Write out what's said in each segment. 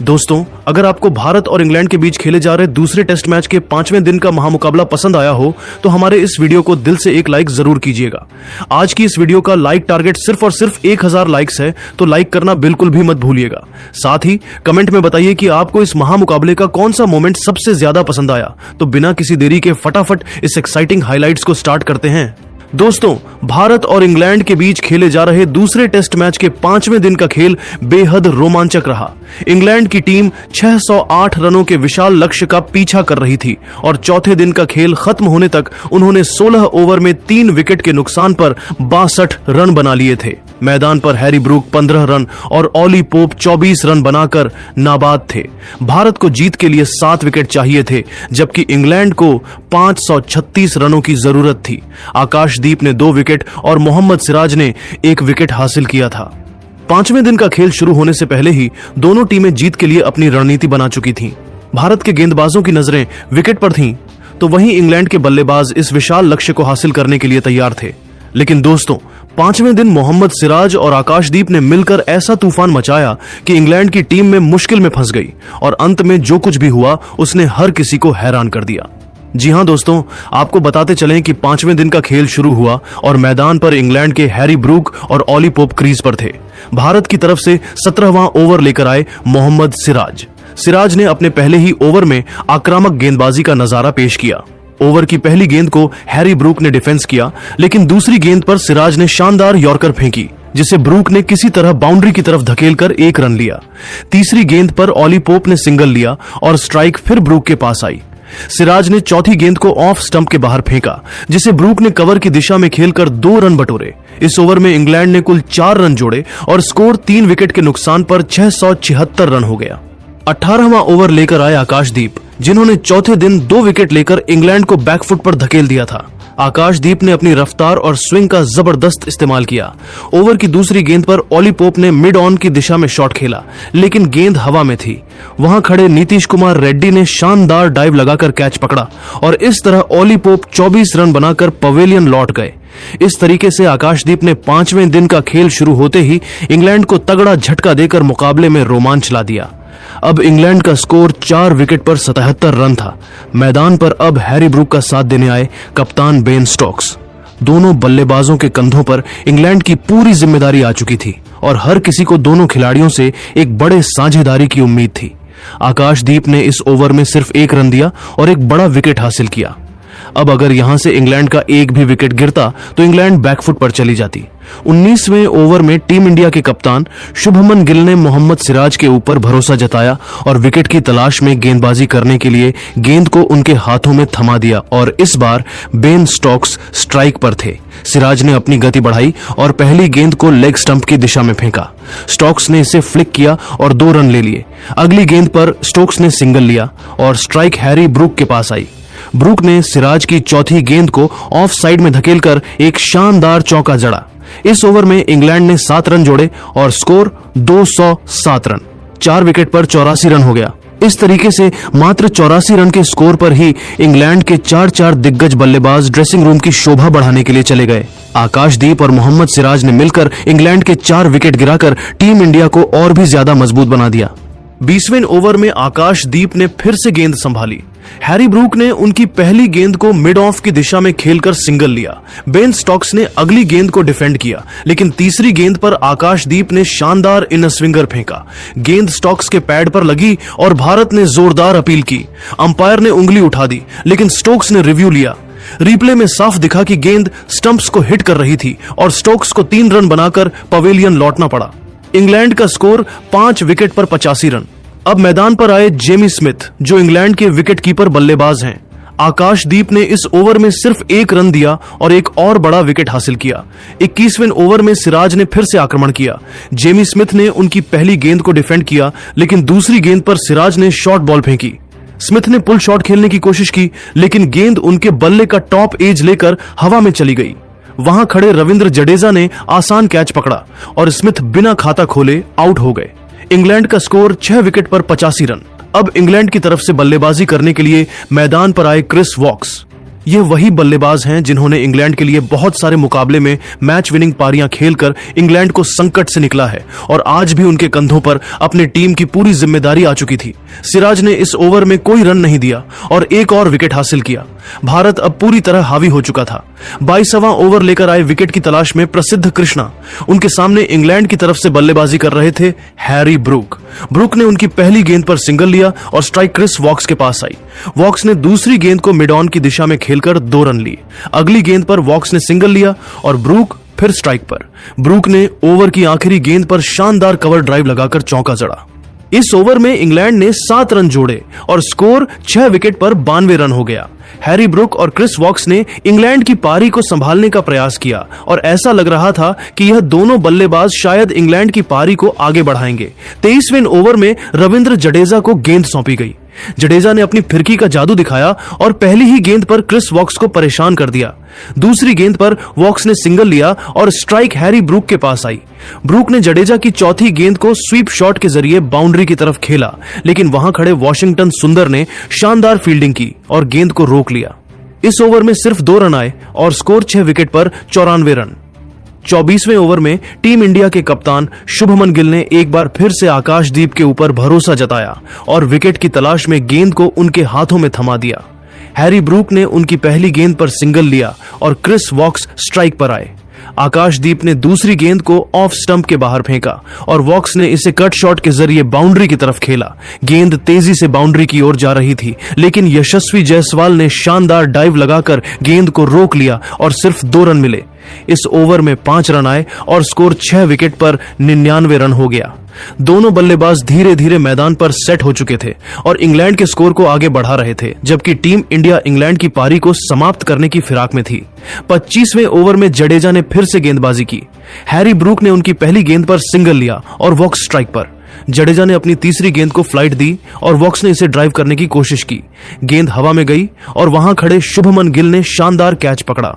दोस्तों, अगर आपको भारत और इंग्लैंड के बीच खेले जा रहे दूसरे टेस्ट मैच के 5वें दिन का महामुकाबला पसंद आया हो तो हमारे इस वीडियो को दिल से एक लाइक जरूर कीजिएगा। आज की इस वीडियो का लाइक टारगेट सिर्फ और सिर्फ 1000 लाइक्स है, तो लाइक करना बिल्कुल भी मत भूलिएगा। साथ ही कमेंट में बताइए कि आपको इस महामुकाबले का कौन सा मोमेंट सबसे ज्यादा पसंद आया। तो बिना किसी देरी के फटाफट इस एक्साइटिंग हाइलाइट्स को स्टार्ट करते हैं। दोस्तों, भारत और इंग्लैंड के बीच खेले जा रहे दूसरे टेस्ट मैच के 5वें दिन का खेल बेहद रोमांचक रहा। इंग्लैंड की टीम 608 रनों के विशाल लक्ष्य का पीछा कर रही थी और चौथे दिन का खेल खत्म होने तक उन्होंने 16 ओवर में 3 विकेट के नुकसान पर 62 रन बना लिए थे। मैदान पर हैरी ब्रूक 15 रन और ऑली पोप 24 रन बनाकर नाबाद थे। भारत को जीत के लिए 7 विकेट चाहिए थे, जबकि इंग्लैंड को 536 रनों की जरूरत थी। आकाशदीप ने 2 विकेट और मोहम्मद सिराज ने 1 विकेट हासिल किया था। 5वें दिन का खेल शुरू होने से पहले ही दोनों टीमें जीत के लिए अपनी रणनीति बना चुकी थीं। भारत के गेंदबाजों की नजरें विकेट पर थीं, तो वहीं इंग्लैंड के बल्लेबाज इस विशाल लक्ष्य को हासिल करने के लिए तैयार थे। लेकिन दोस्तों, 5वें दिन मोहम्मद सिराज और आकाशदीप ने मिलकर ऐसा तूफान मचाया कि इंग्लैंड की टीम में मुश्किल में फंस गई और अंत में जो कुछ भी हुआ उसने हर किसी को हैरान कर दिया। जी हां दोस्तों, आपको बताते चलें कि 5वें दिन का खेल शुरू हुआ और मैदान पर इंग्लैंड के हैरी ब्रूक और ऑली पोप क्रीज पर थे। भारत की तरफ से 17वां ओवर लेकर आए मोहम्मद सिराज। सिराज ने अपने पहले ही ओवर में आक्रामक गेंदबाजी का नजारा पेश किया। ओवर की पहली गेंद को हैरी ब्रूक ने डिफेंस किया, लेकिन दूसरी गेंद पर सिराज ने शानदार यॉर्कर फेंकी, जिसे ब्रूक ने किसी तरह बाउंड्री की तरफ धकेलकर 1 रन लिया। तीसरी गेंद पर ऑली पोप ने सिंगल लिया और स्ट्राइक फिर ब्रूक के पास आई। सिराज ने चौथी गेंद को ऑफ स्टंप के बाहर फेंका, जिसे ब्रूक ने कवर की दिशा में खेलकर 2 रन बटोरे। इस ओवर में इंग्लैंड ने कुल 4 रन जोड़े और स्कोर 3 विकेट के नुकसान पर 676 रन हो गया। 18वां ओवर लेकर आए आकाशदीप, जिन्होंने चौथे दिन 2 विकेट लेकर इंग्लैंड को बैकफुट पर धकेल दिया था। आकाशदीप ने अपनी रफ्तार और स्विंग का जबरदस्त इस्तेमाल किया। ओवर की दूसरी गेंद पर ऑली पोप ने मिड ऑन की दिशा में शॉट खेला, लेकिन गेंद हवा में थी। वहां खड़े नीतीश कुमार रेड्डी ने शानदार डाइव लगाकर कैच पकड़ा और इस तरह ऑली पोप 24 रन बनाकर पवेलियन लौट गए। इस तरीके से आकाशदीप ने 5वें दिन का खेल शुरू होते ही इंग्लैंड को तगड़ा झटका देकर मुकाबले में रोमांच ला दिया। अब इंग्लैंड का स्कोर 4 विकेट पर 77 रन था। मैदान पर अब हैरी ब्रूक का साथ देने आए कप्तान बेन स्टोक्स। दोनों बल्लेबाजों के कंधों पर इंग्लैंड की पूरी जिम्मेदारी आ चुकी थी और हर किसी को दोनों खिलाड़ियों से एक बड़े साझेदारी की उम्मीद थी। आकाशदीप ने इस ओवर में सिर्फ 1 रन दिया और एक बड़ा विकेट हासिल किया। अब अगर यहां से इंग्लैंड का एक भी विकेट गिरता तो इंग्लैंड बैकफुट पर चली जाती। 19वें ओवर में टीम इंडिया के कप्तान शुभमन गिल ने मोहम्मद सिराज के ऊपर भरोसा जताया और विकेट की तलाश में गेंदबाजी करने के लिए गेंद को उनके हाथों में थमा दिया और इस बार बेन स्टोक्स स्ट्राइक पर थे। सिराज ने अपनी गति बढ़ाई और पहली गेंद को लेग स्टंप की दिशा में फेंका। स्टोक्स ने इसे फ्लिक किया और 2 रन ले लिए। अगली गेंद पर स्टोक्स ने सिंगल लिया और स्ट्राइक हैरी ब्रूक के पास आई। ब्रूक ने सिराज की चौथी गेंद को ऑफ साइड में धकेलकर एक शानदार चौका जड़ा। इस ओवर में इंग्लैंड ने 7 रन जोड़े और स्कोर 207 रन। 4 विकेट पर 84 रन हो गया। इस तरीके से मात्र 84 रन के स्कोर पर ही इंग्लैंड के 4 दिग्गज बल्लेबाज ड्रेसिंग रूम की शोभा बढ़ाने के लिए चले गए। आकाशदीप और मोहम्मद सिराज ने मिलकर इंग्लैंड के 4 विकेट गिराकर टीम इंडिया को और भी ज्यादा मजबूत बना दिया। 20वें ओवर में आकाशदीप ने फिर से गेंद संभाली। हैरी ब्रूक ने उनकी पहली गेंद को मिड ऑफ की दिशा में खेलकर सिंगल लिया। बेन स्टोक्स ने अगली गेंद को डिफेंड किया, लेकिन तीसरी गेंद पर आकाशदीप ने शानदार इनर स्विंगर फेंका। गेंद स्टोक्स के पैड पर लगी और भारत ने जोरदार अपील की। अंपायर ने उंगली उठा दी, लेकिन स्टोक्स ने रिव्यू लिया। रिप्ले में साफ दिखा कि गेंद स्टंप्स को हिट कर रही थी और स्टोक्स को 3 रन बनाकर पवेलियन लौटना पड़ा। इंग्लैंड का स्कोर 5 विकेट पर 85 रन। अब मैदान पर आए जेमी स्मिथ, जो इंग्लैंड के विकेट कीपर बल्लेबाज हैं। आकाशदीप ने इस ओवर में सिर्फ 1 रन दिया और एक और बड़ा विकेट हासिल किया। 21वें ओवर में सिराज ने फिर से आक्रमण किया। जेमी स्मिथ ने उनकी पहली गेंद को डिफेंड किया, लेकिन दूसरी गेंद पर सिराज ने शॉर्ट बॉल फेंकी। स्मिथ ने पुल शॉट खेलने की कोशिश की, लेकिन गेंद उनके बल्ले का टॉप एज लेकर हवा में चली गई। वहां खड़े रविंद्र जडेजा ने आसान कैच पकड़ा और स्मिथ बिना खाता खोले आउट हो गए। इंग्लैंड का स्कोर 6 विकेट पर 85 रन। अब इंग्लैंड की तरफ से बल्लेबाजी करने के लिए मैदान पर आए क्रिस वॉक्स। ये वही बल्लेबाज हैं जिन्होंने इंग्लैंड के लिए बहुत सारे मुकाबले में मैच विनिंग पारियां खेलकर इंग्लैंड को संकट से निकला है और आज भी उनके कंधों पर अपनी टीम की पूरी जिम्मेदारी आ चुकी थी। सिराज ने इस ओवर में कोई रन नहीं दिया और एक और विकेट हासिल किया। भारत अब पूरी तरह हावी हो चुका था। 22वां ओवर लेकर आए विकेट की तलाश में प्रसिद्ध कृष्णा। उनके सामने इंग्लैंड की तरफ से बल्लेबाजी कर रहे थे हैरी ब्रूक। ब्रूक ने उनकी पहली गेंद पर सिंगल लिया और स्ट्राइक क्रिस वॉक्स के पास आई। वॉक्स ने दूसरी गेंद को मिड ऑन की दिशा में खेलकर 2 रन लिए। अगली गेंद पर वॉक्स ने सिंगल लिया और ब्रूक फिर स्ट्राइक पर। ब्रूक ने ओवर की आखिरी गेंद पर शानदार कवर ड्राइव लगाकर चौका जड़ा। इस ओवर में इंग्लैंड ने 7 रन जोड़े और स्कोर 6 विकेट पर 92 रन हो गया। हैरी ब्रूक और क्रिस वॉक्स ने इंग्लैंड की पारी को संभालने का प्रयास किया और ऐसा लग रहा था कि यह दोनों बल्लेबाज शायद इंग्लैंड की पारी को आगे बढ़ाएंगे। 23वें ओवर में रविंद्र जडेजा को गेंद सौंपी गई। जडेजा ने अपनी फिरकी का जादू दिखाया और पहली ही गेंद पर क्रिस वॉक्स को परेशान कर दिया। दूसरी गेंद पर वॉक्स ने सिंगल लिया और स्ट्राइक हैरी ब्रूक के पास आई। ब्रूक ने जडेजा की चौथी गेंद को स्वीप शॉट के जरिए बाउंड्री की तरफ खेला, लेकिन वहां खड़े वॉशिंगटन सुंदर ने शानदार फील्डिंग की और गेंद को रोक लिया। इस ओवर में सिर्फ 2 रन आए और स्कोर 6 विकेट पर 94 रन। 24वें ओवर में टीम इंडिया के कप्तान शुभमन गिल ने एक बार फिर से आकाशदीप के ऊपर भरोसा जताया और विकेट की तलाश में गेंद को उनके हाथों में थमा दिया। हैरी ब्रूक ने उनकी पहली गेंद पर सिंगल लिया और क्रिस वॉक्स स्ट्राइक पर आए। आकाशदीप ने दूसरी गेंद को ऑफ स्टंप के बाहर फेंका और वॉक्स ने इसे कट शॉट के जरिए बाउंड्री की तरफ खेला। गेंद तेजी से बाउंड्री की ओर जा रही थी, लेकिन यशस्वी जायसवाल ने शानदार डाइव लगाकर गेंद को रोक लिया और सिर्फ 2 रन मिले। इस ओवर में 5 रन आए और स्कोर 6 विकेट पर 99 रन हो गया। दोनों बल्लेबाज धीरे धीरे मैदान पर सेट हो चुके थे और इंग्लैंड के स्कोर को आगे बढ़ा रहे थे, जबकि टीम इंडिया इंग्लैंड की पारी को समाप्त करने की फिराक में थी। 25वें ओवर में जडेजा ने फिर से गेंदबाजी की। हैरी ब्रूक ने उनकी पहली गेंद पर सिंगल लिया और वॉक्स स्ट्राइक पर। जडेजा ने अपनी तीसरी गेंद को फ्लाइट दी और वॉक्स ने इसे ड्राइव करने की कोशिश की। गेंद हवा में गई और वहां खड़े शुभमन गिल ने शानदार कैच पकड़ा।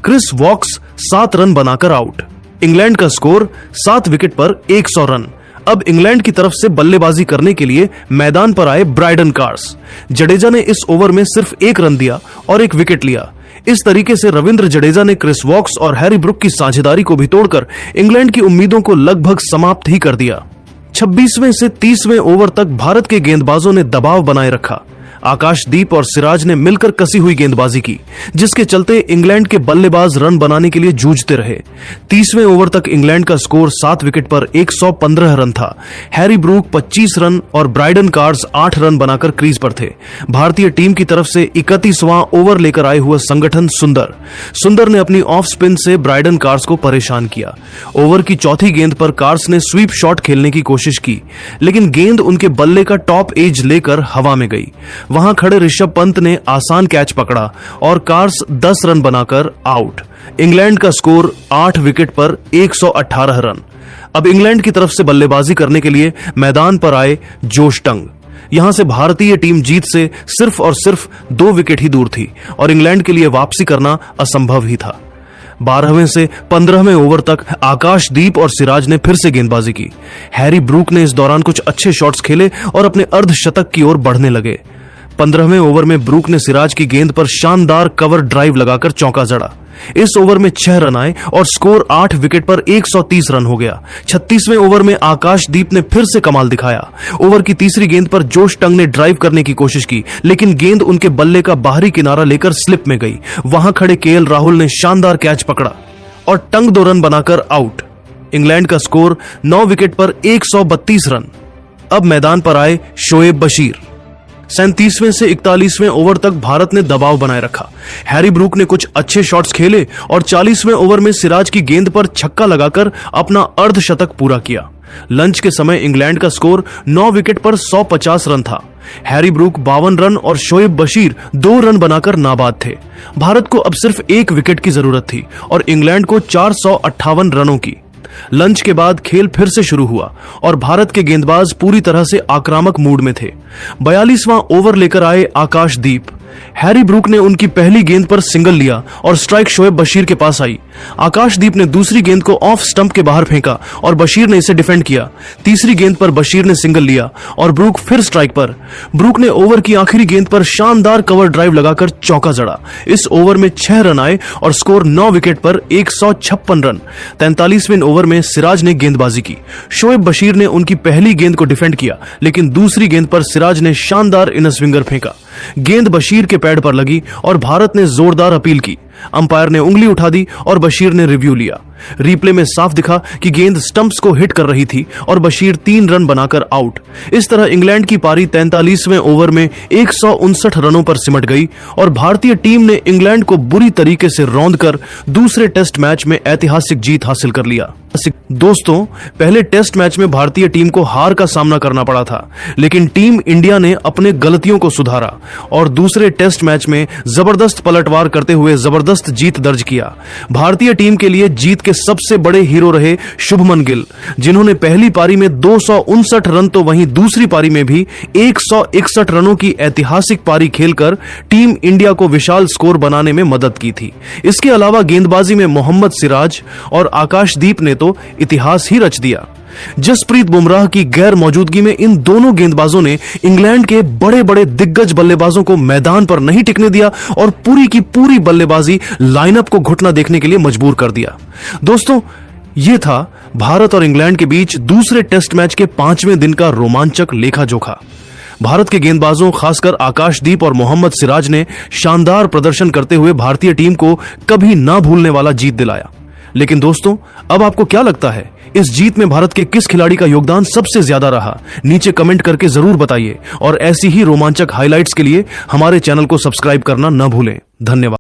क्रिस वॉक्स 7 रन बनाकर आउट। इंग्लैंड का स्कोर 7 विकेट पर 100 रन। अब इंग्लैंड की तरफ से बल्लेबाजी करने के लिए मैदान पर आए ब्राइडन कार्स। जडेजा ने इस ओवर में सिर्फ 1 रन दिया और 1 विकेट लिया। इस तरीके से रविंद्र जडेजा ने क्रिस वॉक्स और हैरी ब्रूक की साझेदारी को भी तोड़कर इंग्लैंड की उम्मीदों को लगभग समाप्त ही कर दिया। 26वें से 30वें ओवर तक भारत के गेंदबाजों ने दबाव बनाए रखा। आकाशदीप और सिराज ने मिलकर कसी हुई गेंदबाजी की, जिसके चलते इंग्लैंड के बल्लेबाज रन बनाने के लिए जूझते रहे। 30वें ओवर तक इंग्लैंड का स्कोर 7 विकेट पर 115 रन था। हैरी ब्रूक 25 रन और ब्राइडन कार्स 8 रन बनाकर क्रीज पर थे। भारतीय टीम की तरफ से 31वां ओवर लेकर आए हुए संगठन सुंदर ने अपनी ऑफ स्पिन से ब्राइडन कार्स को परेशान किया। ओवर की चौथी गेंद पर कार्स ने स्वीप शॉट खेलने की कोशिश की, लेकिन गेंद उनके बल्ले का टॉप एज लेकर हवा में गई। वहां खड़े ऋषभ पंत ने आसान कैच पकड़ा और कार्स 10 रन बनाकर आउट। इंग्लैंड का स्कोर 8 विकेट पर 118 रन। अब इंग्लैंड की तरफ से बल्लेबाजी करने के लिए मैदान पर आए जोश टंग। यहां से भारतीय टीम जीत से सिर्फ और सिर्फ 2 विकेट ही दूर थी और इंग्लैंड के लिए वापसी करना असंभव ही था। 12वें से 15वें ओवर तक आकाशदीप और सिराज ने फिर से गेंदबाजी की। हैरी ब्रूक ने इस दौरान कुछ अच्छे शॉट्स खेले और अपने अर्धशतक की ओर बढ़ने लगे। 15वें ओवर में ब्रूक ने सिराज की गेंद पर शानदार कवर ड्राइव लगाकर चौका जड़ा। इस ओवर में 6 रन आए और स्कोर 8 विकेट पर 130 रन हो गया। 36वें ओवर में आकाशदीप ने फिर से कमाल दिखाया। ओवर की तीसरी गेंद पर जोश टंग ने ड्राइव करने की कोशिश की, लेकिन गेंद उनके बल्ले का बाहरी किनारा लेकर स्लिप में गई। वहां खड़े केएल राहुल ने शानदार कैच पकड़ा और टंग 2 रन बनाकर आउट। इंग्लैंड का स्कोर 9 विकेट पर 132 रन। अब मैदान पर आए शोएब बशीर। 37वें से 41वें ओवर तक भारत ने दबाव बनाए रखा। हैरी ब्रूक ने कुछ अच्छे शॉट्स खेले और 40वें ओवर में सिराज की गेंद पर छक्का लगाकर अपना अर्धशतक पूरा किया। लंच के समय इंग्लैंड का स्कोर 9 विकेट पर 150 रन था। हैरी ब्रूक 52 रन और शोएब बशीर 2 रन बनाकर नाबाद थे। भारत को अब सिर्फ 1 विकेट की जरूरत थी और इंग्लैंड को 458 रनों की। लंच के बाद खेल फिर से शुरू हुआ और भारत के गेंदबाज पूरी तरह से आक्रामक मूड में थे। 42वां ओवर लेकर आए आकाशदीप। हैरी ब्रूक ने उनकी पहली गेंद पर सिंगल लिया और स्ट्राइक शोएब बशीर के पास आई। आकाशदीप ने दूसरी गेंद को ऑफ स्टंप के बाहर फेंका और बशीर ने इसे डिफेंड किया। तीसरी गेंद पर बशीर ने सिंगल लिया और ब्रूक फिर स्ट्राइक पर। ब्रूक ने ओवर की आखिरी गेंद पर शानदार कवर ड्राइव लगाकर चौका जड़ा। इस ओवर में 6 रन आए और स्कोर 9 विकेट पर 156 रन। 43वें ओवर में सिराज ने गेंदबाजी की। शोएब बशीर ने उनकी पहली गेंद को डिफेंड किया, लेकिन दूसरी गेंद पर सिराज ने शानदार इन स्विंगर फेंका। गेंद बशीर के पैड पर लगी और भारत ने जोरदार अपील की। अंपायर ने उंगली उठा दी और बशीर ने रिव्यू लिया। रिप्ले में साफ दिखा कि गेंद स्टंप्स को हिट कर रही थी और बशीर 3 रन बनाकर आउट। इस तरह इंग्लैंड की पारी 43वें ओवर में 159 रनों पर सिमट गई और भारतीय टीम ने इंग्लैंड को बुरी तरीके से रौंदकर दूसरे टेस्ट मैच में ऐतिहासिक जीत हासिल कर लिया। दोस्तों, पहले टेस्ट मैच में भारतीय टीम को हार का सामना करना पड़ा था, लेकिन टीम इंडिया ने अपने गलतियों को सुधारा और दूसरे टेस्ट मैच में जबरदस्त पलटवार करते हुए जबरदस्त जीत दर्ज किया। भारतीय टीम के लिए जीत के सबसे बड़े हीरो रहे शुभमन गिल, जिन्होंने पहली पारी में 259 रन तो वहीं दूसरी पारी में भी 161 रनों की ऐतिहासिक पारी खेलकर टीम इंडिया को विशाल स्कोर बनाने में मदद की थी। इसके अलावा गेंदबाजी में मोहम्मद सिराज और आकाशदीप ने तो इतिहास ही रच दिया। जसप्रीत बुमराह की गैर मौजूदगी में इन दोनों गेंदबाजों ने इंग्लैंड के बड़े बड़े दिग्गज बल्लेबाजों को मैदान पर नहीं टिकने दिया और पूरी की पूरी बल्लेबाजी लाइनअप को घुटना देखने के लिए मजबूर कर दिया। दोस्तों, यह था भारत और इंग्लैंड के बीच दूसरे टेस्ट मैच के 5वें दिन का रोमांचक लेखा जोखा। भारत के गेंदबाजों, खासकर आकाशदीप और मोहम्मद सिराज ने शानदार प्रदर्शन करते हुए भारतीय टीम को कभी ना भूलने वाला जीत दिलाया। लेकिन दोस्तों, अब आपको क्या लगता है, इस जीत में भारत के किस खिलाड़ी का योगदान सबसे ज्यादा रहा? नीचे कमेंट करके जरूर बताइए और ऐसी ही रोमांचक हाइलाइट्स के लिए हमारे चैनल को सब्सक्राइब करना न भूलें। धन्यवाद।